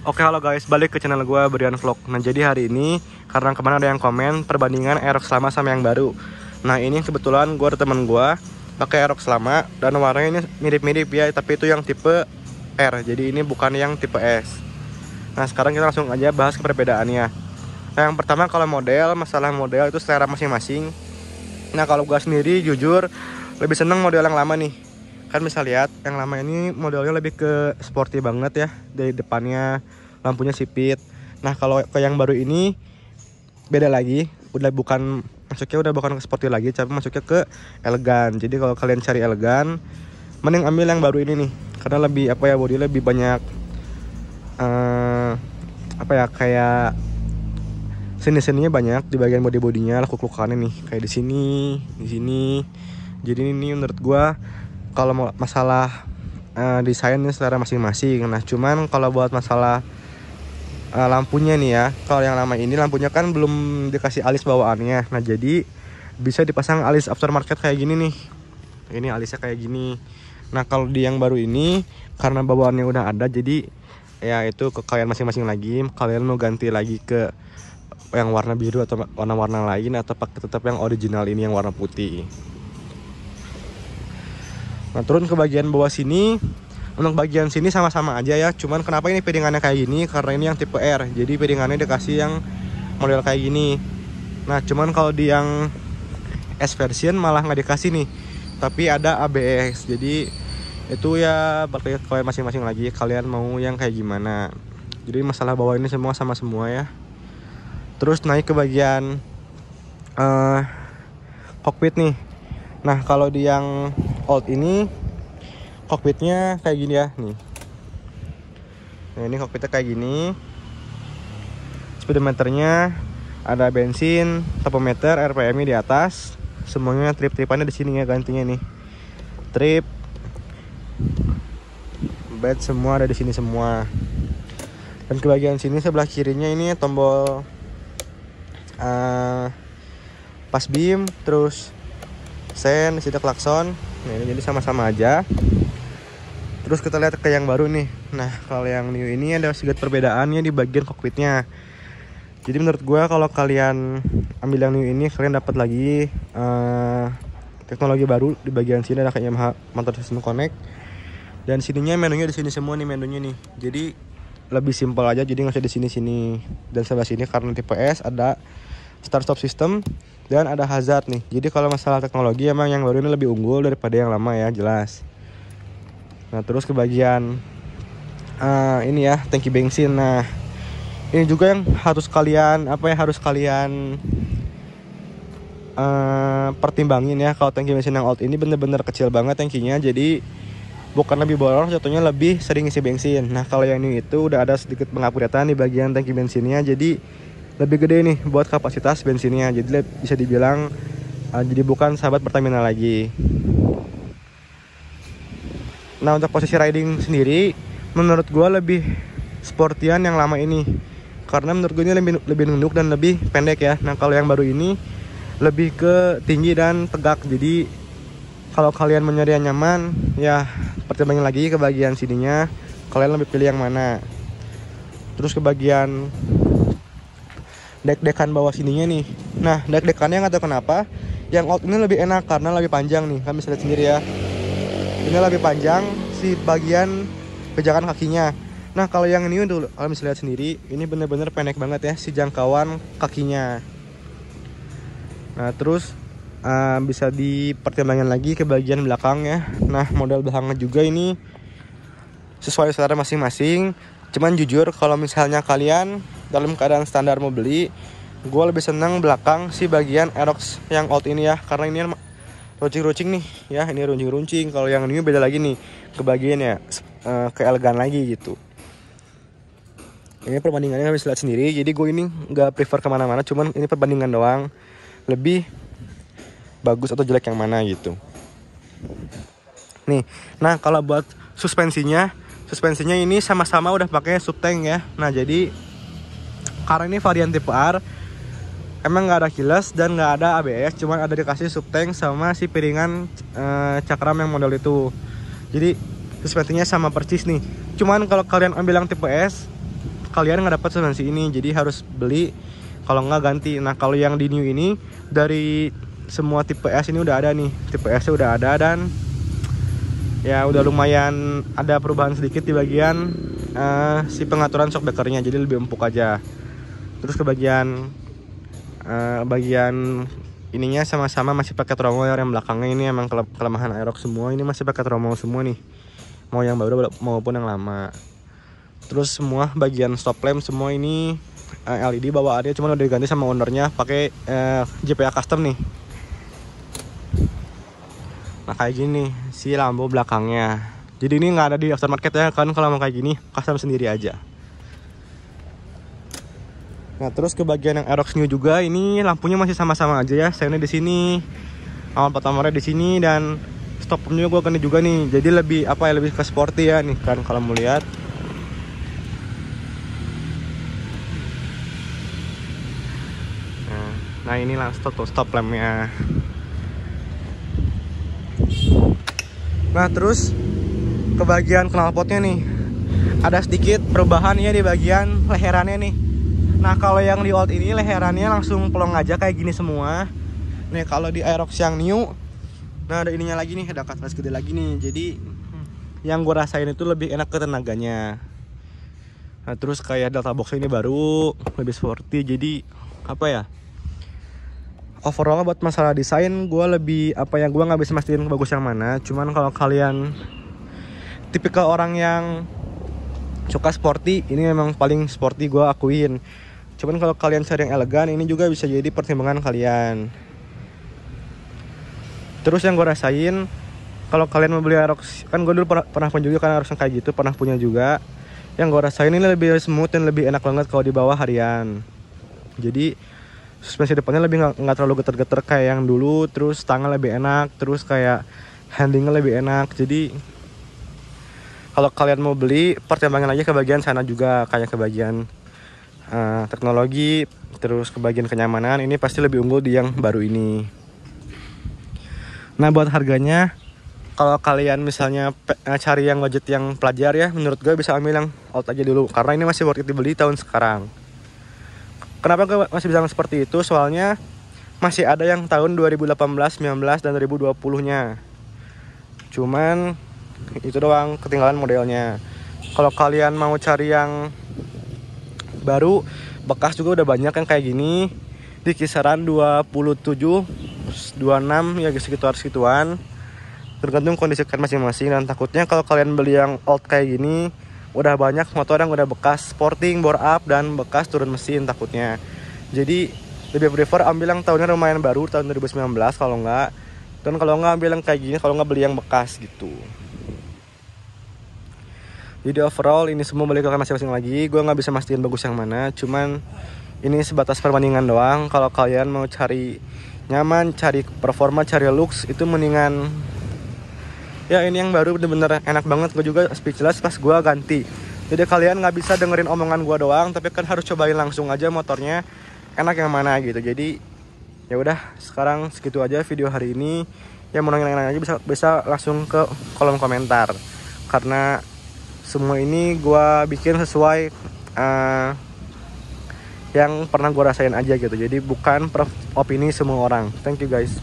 Oke, halo guys, balik ke channel gue Brian Vlog. Nah, jadi hari ini karena kemarin ada yang komen perbandingan Aerox lama sama yang baru. Nah, ini kebetulan gue ada temen gue pakai Aerox lama dan warnanya ini mirip-mirip ya, tapi itu yang tipe R. Jadi ini bukan yang tipe S. Nah, sekarang kita langsung aja bahas ke perbedaannya. Nah, yang pertama kalau masalah model itu selera masing-masing. Nah, kalau gue sendiri jujur lebih seneng model yang lama nih. Kan bisa lihat yang lama ini modelnya lebih ke sporty banget ya, dari depannya lampunya sipit. Nah, kalau ke yang baru ini beda lagi, udah bukan ke sporty lagi, tapi masuknya ke elegan. Jadi kalau kalian cari elegan, mending ambil yang baru ini nih, karena lebih body lebih banyak kayak seni-seninya banyak di bagian bodinya, lekuk-lekukannya nih, kayak di sini. Jadi ini menurut gua kalau masalah desainnya selera masing-masing. Nah, cuman kalau buat masalah lampunya nih ya, kalau yang lama ini lampunya kan belum dikasih alis bawaannya. Nah, jadi bisa dipasang alis aftermarket kayak gini nih. Ini alisnya kayak gini. Nah, kalau di yang baru ini karena bawaannya udah ada, jadi ya itu ke kalian masing-masing lagi. Kalian mau ganti lagi ke yang warna biru atau warna-warna lain, atau pakai tetap yang original ini yang warna putih. Nah, turun ke bagian bawah sini. Untuk bagian sini sama-sama aja ya. Cuman kenapa ini piringannya kayak gini? Karena ini yang tipe R. Jadi piringannya dikasih yang model kayak gini. Nah, cuman kalau di yang S version malah nggak dikasih nih, tapi ada ABS. Jadi itu ya pakai kalian masing-masing lagi. Kalian mau yang kayak gimana? Jadi masalah bawah ini semua sama semua ya. Terus naik ke bagian cockpit nih. Nah, kalau di yang old ini cockpitnya kayak gini ya nih. Nah, ini cockpitnya kayak gini. Speedometernya ada bensin, tachometer, RPM-nya di atas. Semuanya trip-tripannya di sini ya gantinya nih. Trip, bed semua ada di sini semua. Dan ke bagian sini sebelah kirinya ini tombol pas beam, terus sen, sida klakson. Nah, ini jadi sama-sama aja. Terus kita lihat ke yang baru nih. Nah, kalau yang new ini ada sedikit perbedaannya di bagian cockpitnya. Jadi menurut gue kalau kalian ambil yang new ini, kalian dapat lagi teknologi baru di bagian sini. Ada kayak Yamaha Motor System Connect. Dan sininya menunya di sini semua nih menunya nih. Jadi lebih simpel aja, jadi nggak usah di sini. Dan sebelah sini karena tipe S ada start stop system dan ada hazard nih. Jadi kalau masalah teknologi emang yang baru ini lebih unggul daripada yang lama ya, jelas. Nah, terus ke bagian ini ya, tangki bensin. Nah, ini juga yang harus kalian pertimbangin ya. Kalau tangki bensin yang old ini bener-bener kecil banget tangkinya, jadi bukan lebih boros, jatuhnya lebih sering isi bensin. Nah, kalau yang ini itu udah ada sedikit pengupgradean di bagian tangki bensinnya, jadi lebih gede nih buat kapasitas bensinnya. Jadi bisa dibilang jadi bukan sahabat Pertamina lagi. Nah, untuk posisi riding sendiri menurut gue lebih sportian yang lama ini, karena menurut gue ini lebih nunduk dan lebih pendek ya. Nah, kalau yang baru ini lebih ke tinggi dan tegak. Jadi kalau kalian mau nyari yang nyaman ya pertimbangin lagi ke bagian sininya, kalian lebih pilih yang mana. Terus ke bagian dek-dekan bawah sininya nih. Nah, dek-dekannya nggak tahu kenapa yang old ini lebih enak karena lebih panjang nih. Kalian bisa lihat sendiri ya. Ini lebih panjang si bagian pijakan kakinya. Nah, kalau yang ini dulu kalian bisa lihat sendiri, ini bener-bener pendek banget ya si jangkauan kakinya. Nah, terus bisa dipertimbangkan lagi ke bagian belakang ya. Nah, model belakangnya juga ini sesuai selera masing-masing. Cuman jujur kalau misalnya kalian dalam keadaan standar mau beli, gue lebih senang belakang si bagian Aerox yang old ini ya, karena ini runcing-runcing nih ya. Ini runcing-runcing. Kalau yang new beda lagi nih ke bagian ya, ke elegan lagi gitu. Ini perbandingannya kalian bisa lihat sendiri. Jadi gue ini nggak prefer kemana-mana, cuman ini perbandingan doang, lebih bagus atau jelek yang mana gitu nih. Nah, kalau buat suspensinya ini sama-sama udah pakai subtank ya. Nah, jadi karena ini varian tipe R, emang nggak ada keyless dan nggak ada ABS, cuman ada dikasih subtank sama si piringan cakram yang model itu. Jadi suspensinya sama persis nih. Cuman kalau kalian ambil yang tipe S, kalian nggak dapat suspensi ini, jadi harus beli, kalau nggak ganti. Nah kalau yang di new ini dari semua tipe S ini udah ada nih, tipe S udah ada, dan ya udah lumayan ada perubahan sedikit di bagian si pengaturan shockbreakernya, jadi lebih empuk aja. Terus ke bagian ininya sama-sama masih pakai tromol, yang belakangnya ini emang kelemahan Aerox semua, ini masih pakai tromol semua nih, mau yang baru maupun yang lama. Terus semua bagian stop lamp semua ini LED bawaannya, cuma udah diganti sama ownernya pakai JPA custom nih. Nah kayak gini si lampu belakangnya, jadi ini nggak ada di aftermarket ya kan, kalau mau kayak gini custom sendiri aja. Nah terus ke bagian yang Aerox New juga, ini lampunya masih sama-sama aja ya, seonnya di sini, awal pertamanya di sini, dan stop lampnya gue ganti juga nih, jadi lebih apa ya, lebih ke sporty ya nih kan kalau mau lihat. Nah inilah stop lampnya. Nah terus ke bagian knalpotnya nih, ada sedikit perubahan ya di bagian leherannya nih. Nah kalau yang di old ini leherannya langsung plong aja kayak gini semua. Nih kalau di Aerox yang new, nah ada ininya lagi nih, ada katlas gede lagi nih. Jadi yang gue rasain itu lebih enak ke tenaganya. Nah terus kayak delta box ini baru, lebih sporty. Jadi apa ya, overall buat masalah desain gue lebih apa ya, gue nggak bisa mastiin bagus yang mana. Cuman kalau kalian tipikal orang yang suka sporty, ini memang paling sporty gue akuin. Cuman kalau kalian cari yang elegan, ini juga bisa jadi pertimbangan kalian. Terus yang gue rasain, kalau kalian mau beli Aerox, kan gue dulu pernah punya juga kan Aerox yang kayak gitu, pernah punya juga. Yang gue rasain ini lebih smooth dan lebih enak banget kalau dibawa harian. Jadi suspensi depannya lebih nggak terlalu geter-geter kayak yang dulu. Terus tangan lebih enak, terus kayak handlingnya lebih enak. Jadi kalau kalian mau beli, pertimbangkan aja ke bagian sana juga, kayak ke bagian teknologi, terus ke bagian kenyamanan. Ini pasti lebih unggul di yang baru ini. Nah buat harganya, kalau kalian misalnya cari yang budget yang pelajar ya, menurut gue bisa ambil yang old aja dulu, karena ini masih worth it dibeli tahun sekarang. Kenapa gue masih bilang seperti itu? Soalnya masih ada yang tahun 2018, 19, dan 2020 nya. Cuman itu doang ketinggalan modelnya. Kalau kalian mau cari yang baru, bekas juga udah banyak yang kayak gini, di kisaran 27, 26 ya, segitu-segituan, tergantung kondisi kalian masing-masing. Dan takutnya kalau kalian beli yang old kayak gini, udah banyak motor yang udah bekas sporting, bore up, dan bekas turun mesin takutnya. Jadi lebih prefer ambil yang tahunnya lumayan baru, tahun 2019 kalau enggak. Dan kalau enggak ambil yang kayak gini, kalau enggak beli yang bekas gitu. Jadi overall ini semua balik ke masing-masing lagi. Gue nggak bisa mastiin bagus yang mana. Cuman ini sebatas perbandingan doang. Kalau kalian mau cari nyaman, cari performa, cari looks, itu mendingan ya ini yang baru, bener-bener enak banget. Gue juga speechless pas gue ganti. Jadi kalian nggak bisa dengerin omongan gue doang, tapi kan harus cobain langsung aja motornya enak yang mana gitu. Jadi ya udah, sekarang segitu aja video hari ini. Yang mau nanya aja bisa langsung ke kolom komentar, karena semua ini gue bikin sesuai yang pernah gue rasain aja gitu. Jadi bukan opini semua orang. Thank you guys.